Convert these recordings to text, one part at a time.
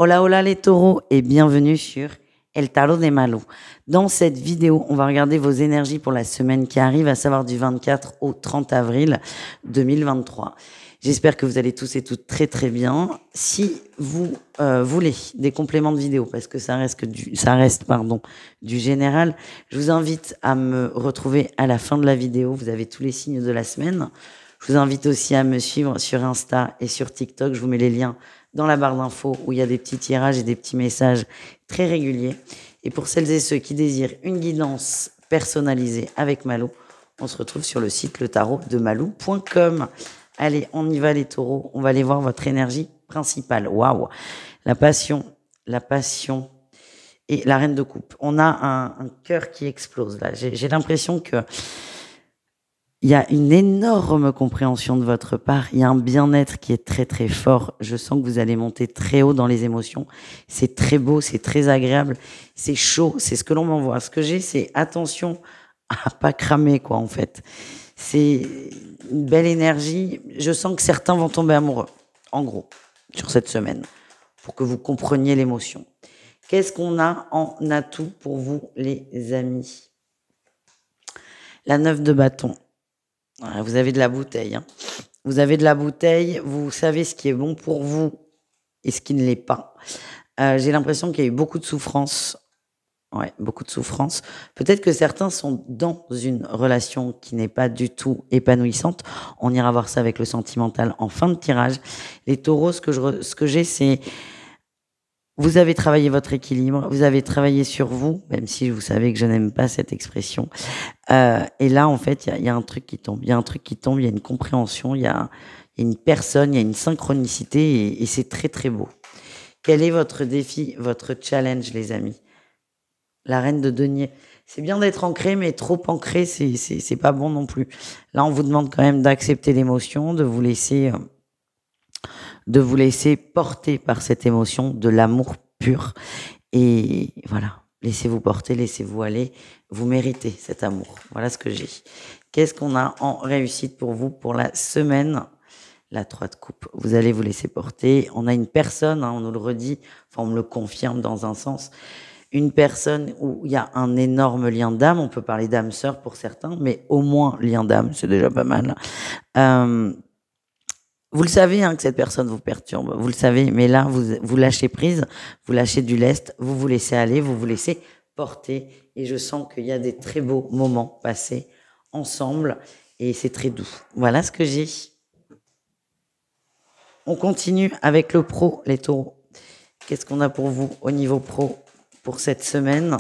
Hola, hola les taureaux et bienvenue sur El Tarot de Malo. Dans cette vidéo, on va regarder vos énergies pour la semaine qui arrive, à savoir du 24 au 30 avril 2023. J'espère que vous allez tous et toutes très très bien. Si vous voulez des compléments de vidéo, parce que ça reste du général, je vous invite à me retrouver à la fin de la vidéo. Vous avez tous les signes de la semaine. Je vous invite aussi à me suivre sur Insta et sur TikTok. Je vous mets les liens dans la barre d'infos où il y a des petits tirages et des petits messages très réguliers. Et pour celles et ceux qui désirent une guidance personnalisée avec Malo, on se retrouve sur le site letarotdemalou.com. Allez, on y va les taureaux. On va aller voir votre énergie principale. Waouh! La passion et la reine de coupe. On a un cœur qui explose là. J'ai l'impression que il y a une énorme compréhension de votre part. Il y a un bien-être qui est très très fort. Je sens que vous allez monter très haut dans les émotions. C'est très beau, c'est très agréable, c'est chaud. C'est ce que l'on m'envoie. Ce que j'ai, c'est attention à pas cramer quoi en fait. C'est une belle énergie. Je sens que certains vont tomber amoureux, en gros, sur cette semaine, pour que vous compreniez l'émotion. Qu'est-ce qu'on a en atout pour vous les amis? La 9 de bâton. Vous avez de la bouteille. Hein. Vous avez de la bouteille, vous savez ce qui est bon pour vous et ce qui ne l'est pas. J'ai l'impression qu'il y a eu beaucoup de souffrance. Ouais, beaucoup de souffrance. Peut-être que certains sont dans une relation qui n'est pas du tout épanouissante. On ira voir ça avec le sentimental en fin de tirage. Les taureaux, ce que j'ai, c'est... Vous avez travaillé votre équilibre, vous avez travaillé sur vous, même si vous savez que je n'aime pas cette expression. Et là, en fait, il y a un truc qui tombe. Il y a un truc qui tombe, il y a une compréhension, il y a une personne, il y a une synchronicité et c'est très, très beau. Quel est votre défi, votre challenge, les amis? La reine de denier. C'est bien d'être ancré, mais trop ancré, c'est pas bon non plus. Là, on vous demande quand même d'accepter l'émotion, de vous laisser porter par cette émotion de l'amour pur. Et voilà, laissez-vous porter, laissez-vous aller. Vous méritez cet amour. Voilà ce que j'ai. Qu'est-ce qu'on a en réussite pour vous pour la semaine? La 3 de coupe. Vous allez vous laisser porter. On a une personne, hein, on nous le redit, enfin on me le confirme dans un sens, une personne où il y a un énorme lien d'âme. On peut parler d'âme-sœur pour certains, mais au moins lien d'âme, c'est déjà pas mal. Vous le savez hein, que cette personne vous perturbe, vous le savez, mais là, vous lâchez prise, vous lâchez du lest, vous vous laissez aller, vous vous laissez porter. Et je sens qu'il y a des très beaux moments passés ensemble et c'est très doux. Voilà ce que j'ai. On continue avec le pro, les taureaux. Qu'est-ce qu'on a pour vous au niveau pro pour cette semaine?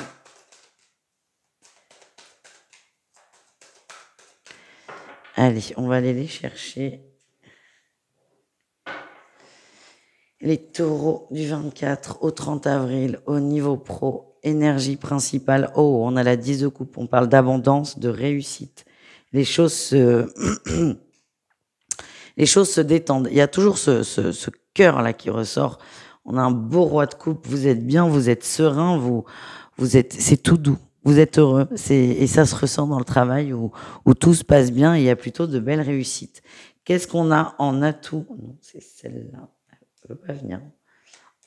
Allez, on va aller les chercher. Les taureaux du 24 au 30 avril, au niveau pro, énergie principale. Oh, on a la 10 de coupe, on parle d'abondance, de réussite. Les choses se détendent. Il y a toujours ce cœur-là qui ressort. On a un beau roi de coupe, vous êtes bien, vous êtes serein, c'est tout doux. Vous êtes heureux, et ça se ressent dans le travail où tout se passe bien et il y a plutôt de belles réussites. Qu'est-ce qu'on a en atout? Non, c'est celle-là. Elle ne peut pas venir.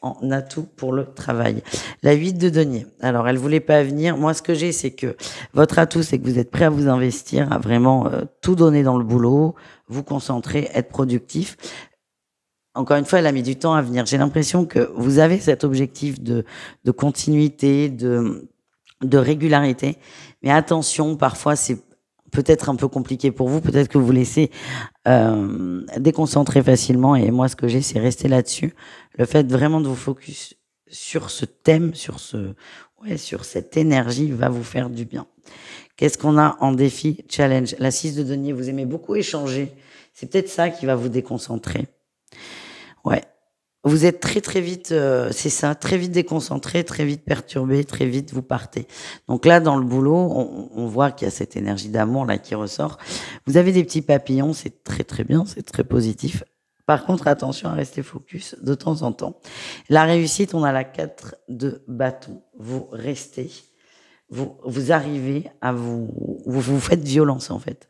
En atout pour le travail. La 8 de denier. Alors, elle voulait pas venir. Moi, ce que j'ai, c'est que votre atout, c'est que vous êtes prêt à vous investir, à vraiment tout donner dans le boulot, vous concentrer, être productif. Encore une fois, elle a mis du temps à venir. J'ai l'impression que vous avez cet objectif de continuité, de régularité. Mais attention, parfois, c'est peut-être un peu compliqué pour vous. Peut-être que vous laissez déconcentrer facilement. Et moi, ce que j'ai, c'est rester là-dessus. Le fait vraiment de vous focus sur ce thème, sur cette énergie va vous faire du bien. Qu'est-ce qu'on a en défi, challenge? La 6 de denier, vous aimez beaucoup échanger. C'est peut-être ça qui va vous déconcentrer. Ouais. Vous êtes très très vite, c'est ça, très vite déconcentré, très vite perturbé, très vite vous partez. Donc là, dans le boulot, on voit qu'il y a cette énergie d'amour là qui ressort. Vous avez des petits papillons, c'est très très bien, c'est très positif. Par contre, attention à rester focus de temps en temps. La réussite, on a la 4 de bâton. Vous restez, vous arrivez à vous faites violence en fait.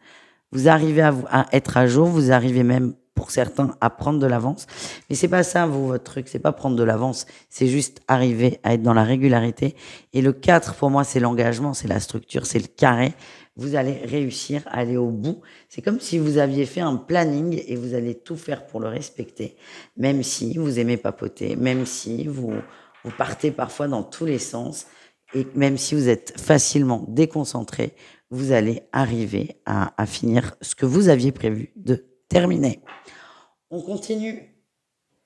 Vous arrivez à être à jour, vous arrivez même pour certains à prendre de l'avance. Mais c'est pas ça, vous, votre truc, c'est pas prendre de l'avance, c'est juste arriver à être dans la régularité. Et le 4, pour moi, c'est l'engagement, c'est la structure, c'est le carré. Vous allez réussir à aller au bout. C'est comme si vous aviez fait un planning et vous allez tout faire pour le respecter, même si vous aimez papoter, même si vous partez parfois dans tous les sens, et même si vous êtes facilement déconcentré, vous allez arriver à finir ce que vous aviez prévu de terminer. On continue,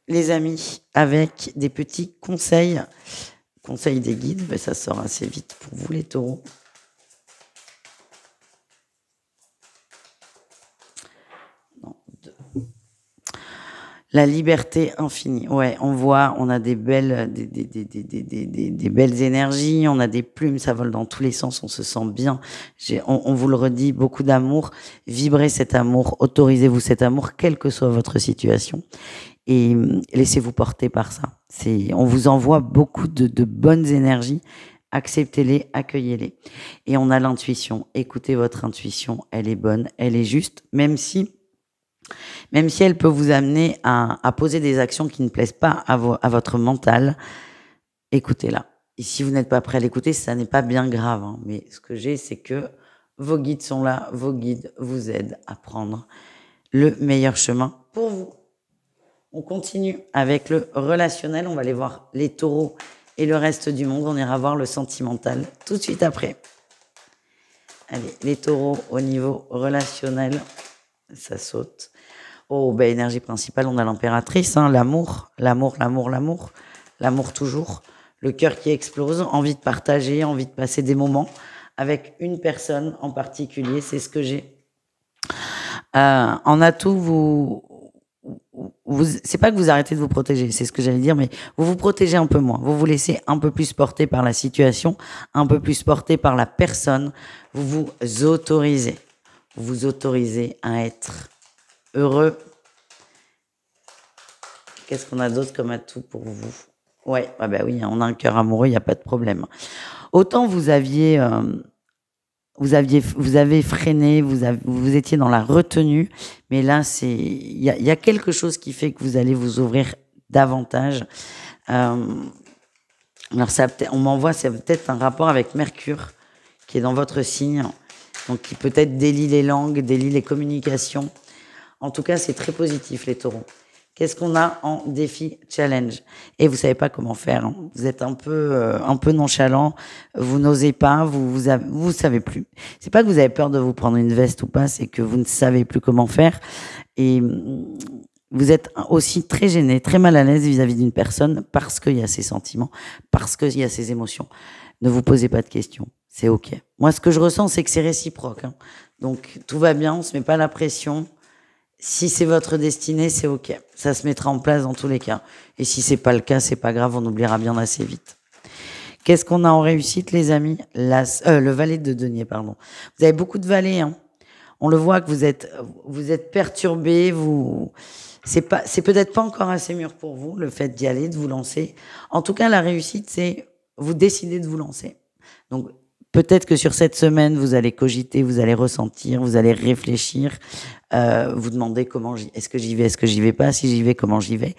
les amis, avec des petits conseils. Conseils des guides, mais ça sort assez vite pour vous, les taureaux. Non, deux. La liberté infinie. Ouais, on voit, on a des belles énergies, on a des plumes, ça vole dans tous les sens, on se sent bien. On vous le redit, beaucoup d'amour. Vibrez cet amour, autorisez-vous cet amour, quelle que soit votre situation. Et laissez-vous porter par ça. On vous envoie beaucoup de bonnes énergies. Acceptez-les, accueillez-les. Et on a l'intuition. Écoutez votre intuition, elle est bonne, elle est juste, même si elle peut vous amener à poser des actions qui ne plaisent pas à votre mental, écoutez-la. Et si vous n'êtes pas prêt à l'écouter, ça n'est pas bien grave, hein. Mais ce que j'ai, c'est que vos guides sont là, vos guides vous aident à prendre le meilleur chemin pour vous. On continue avec le relationnel, on va aller voir les taureaux et le reste du monde, on ira voir le sentimental tout de suite après. Allez, les taureaux au niveau relationnel, ça saute. Oh, ben, énergie principale, on a l'impératrice, hein, l'amour toujours, le cœur qui explose, envie de partager, envie de passer des moments avec une personne en particulier, c'est ce que j'ai. En atout, c'est pas que vous arrêtez de vous protéger, c'est ce que j'allais dire, mais vous vous protégez un peu moins, vous vous laissez un peu plus porter par la situation, un peu plus porter par la personne, vous vous autorisez à être heureux. Qu'est-ce qu'on a d'autre comme atout pour vous? Ouais, ah ben oui, on a un cœur amoureux, il n'y a pas de problème. Autant vous avez freiné, vous étiez dans la retenue, mais là, il y a quelque chose qui fait que vous allez vous ouvrir davantage. Alors, on m'envoie, c'est peut-être un rapport avec Mercure, qui est dans votre signe, donc qui peut-être délie les langues, délie les communications. En tout cas, c'est très positif, les taureaux. Qu'est-ce qu'on a en défi challenge? Et vous savez pas comment faire, hein. Vous êtes un peu nonchalant, vous n'osez pas, vous savez plus. C'est pas que vous avez peur de vous prendre une veste ou pas, c'est que vous ne savez plus comment faire. Et vous êtes aussi très gêné, très mal à l'aise vis-à-vis d'une personne parce qu'il y a ses sentiments, parce qu'il y a ses émotions. Ne vous posez pas de questions, c'est ok. Moi, ce que je ressens, c'est que c'est réciproque, hein. Donc, tout va bien, on se met pas la pression. Si c'est votre destinée, c'est ok. Ça se mettra en place dans tous les cas. Et si c'est pas le cas, c'est pas grave, on oubliera bien assez vite. Qu'est-ce qu'on a en réussite, les amis? Le valet de denier, pardon. Vous avez beaucoup de valets, hein. On le voit que vous êtes perturbé, c'est peut-être pas encore assez mûr pour vous, le fait d'y aller, de vous lancer. En tout cas, la réussite, c'est vous décidez de vous lancer. Donc, peut-être que sur cette semaine, vous allez cogiter, vous allez ressentir, vous allez réfléchir, vous demandez est-ce que j'y vais, est-ce que j'y vais pas, si j'y vais, comment j'y vais.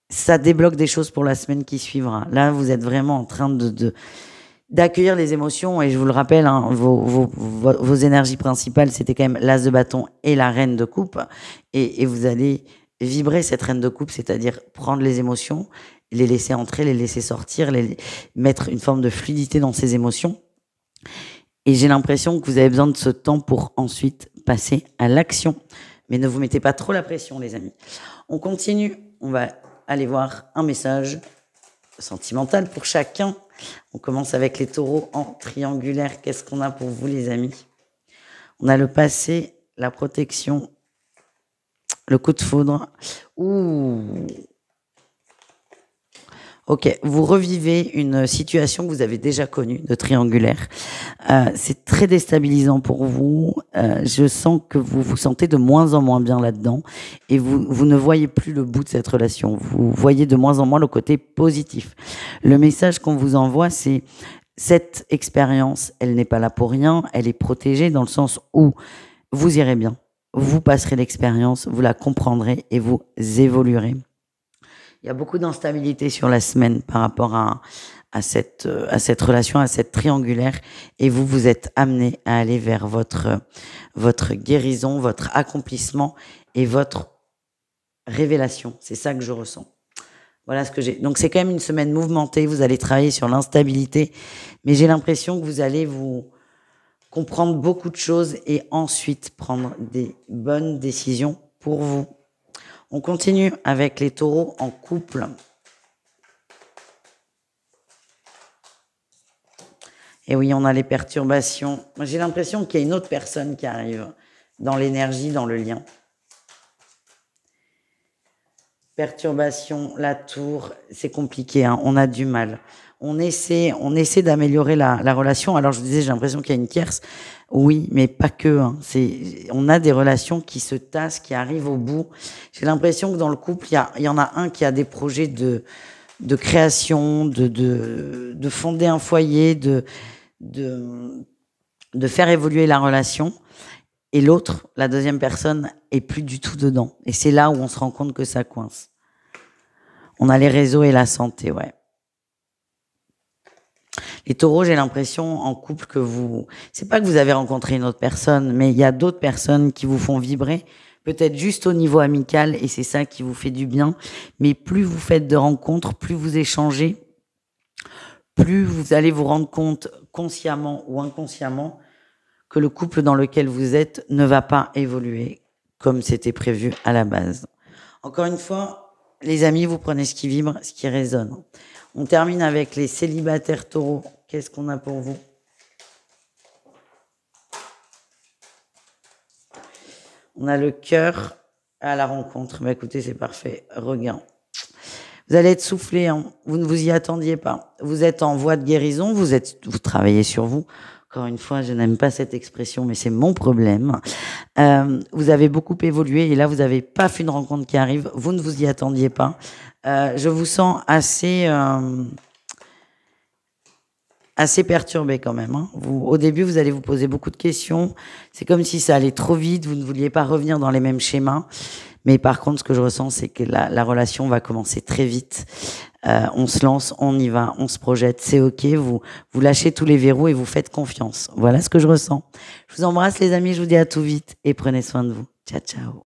Ça débloque des choses pour la semaine qui suivra. Là, vous êtes vraiment en train d'accueillir les émotions, et je vous le rappelle, hein, vos énergies principales, c'était quand même l'as de bâton et la reine de coupe, et vous allez vibrer cette reine de coupe, c'est-à-dire prendre les émotions, les laisser entrer, les laisser sortir, mettre une forme de fluidité dans ces émotions. Et j'ai l'impression que vous avez besoin de ce temps pour ensuite passer à l'action. Mais ne vous mettez pas trop la pression, les amis. On continue. On va aller voir un message sentimental pour chacun. On commence avec les taureaux en triangulaire. Qu'est-ce qu'on a pour vous, les amis? On a le passé, la protection, le coup de foudre. Ouh! Ok, vous revivez une situation que vous avez déjà connue de triangulaire. C'est très déstabilisant pour vous. Je sens que vous vous sentez de moins en moins bien là-dedans, et vous ne voyez plus le bout de cette relation. Vous voyez de moins en moins le côté positif. Le message qu'on vous envoie, c'est cette expérience, elle n'est pas là pour rien. Elle est protégée dans le sens où vous irez bien. vous passerez l'expérience, vous la comprendrez et vous évoluerez. Il y a beaucoup d'instabilité sur la semaine par rapport à cette relation, à cette triangulaire, et vous êtes amené à aller vers votre guérison, votre accomplissement et votre révélation. C'est ça que je ressens. Voilà ce que j'ai. Donc c'est quand même une semaine mouvementée, vous allez travailler sur l'instabilité, mais j'ai l'impression que vous allez vous comprendre beaucoup de choses et ensuite prendre des bonnes décisions pour vous. On continue avec les taureaux en couple. Et oui, on a les perturbations. Moi, j'ai l'impression qu'il y a une autre personne qui arrive dans l'énergie, dans le lien. Perturbation, la tour, c'est compliqué, hein, on a du mal. On essaie d'améliorer la relation. Alors je disais, j'ai l'impression qu'il y a une tierce. Oui, mais pas que. Hein. On a des relations qui se tassent, qui arrivent au bout. J'ai l'impression que dans le couple, il y en a un qui a des projets de création, de fonder un foyer, de faire évoluer la relation. Et l'autre, la deuxième personne, est plus du tout dedans. Et c'est là où on se rend compte que ça coince. On a les réseaux et la santé, ouais. Les taureaux, j'ai l'impression en couple que c'est pas que vous avez rencontré une autre personne, mais il y a d'autres personnes qui vous font vibrer, peut-être juste au niveau amical, et c'est ça qui vous fait du bien. Mais plus vous faites de rencontres, plus vous échangez, plus vous allez vous rendre compte, consciemment ou inconsciemment, que le couple dans lequel vous êtes ne va pas évoluer comme c'était prévu à la base. Encore une fois, les amis, vous prenez ce qui vibre, ce qui résonne. On termine avec les célibataires taureaux. Qu'est-ce qu'on a pour vous? On a le cœur à la rencontre. Bah, écoutez, c'est parfait. Regain. Vous allez être soufflé, hein. Vous ne vous y attendiez pas. Vous êtes en voie de guérison, vous travaillez sur vous. Encore une fois, je n'aime pas cette expression, mais c'est mon problème. Vous avez beaucoup évolué et là, vous n'avez pas fait une rencontre qui arrive. Vous ne vous y attendiez pas. Je vous sens assez perturbé quand même. Hein. Au début, vous allez vous poser beaucoup de questions. C'est comme si ça allait trop vite. Vous ne vouliez pas revenir dans les mêmes schémas. Mais par contre, ce que je ressens, c'est que la relation va commencer très vite. On se lance, on y va, on se projette, c'est ok. Vous lâchez tous les verrous et vous faites confiance. Voilà ce que je ressens. Je vous embrasse les amis, je vous dis à tout vite et prenez soin de vous. Ciao, ciao.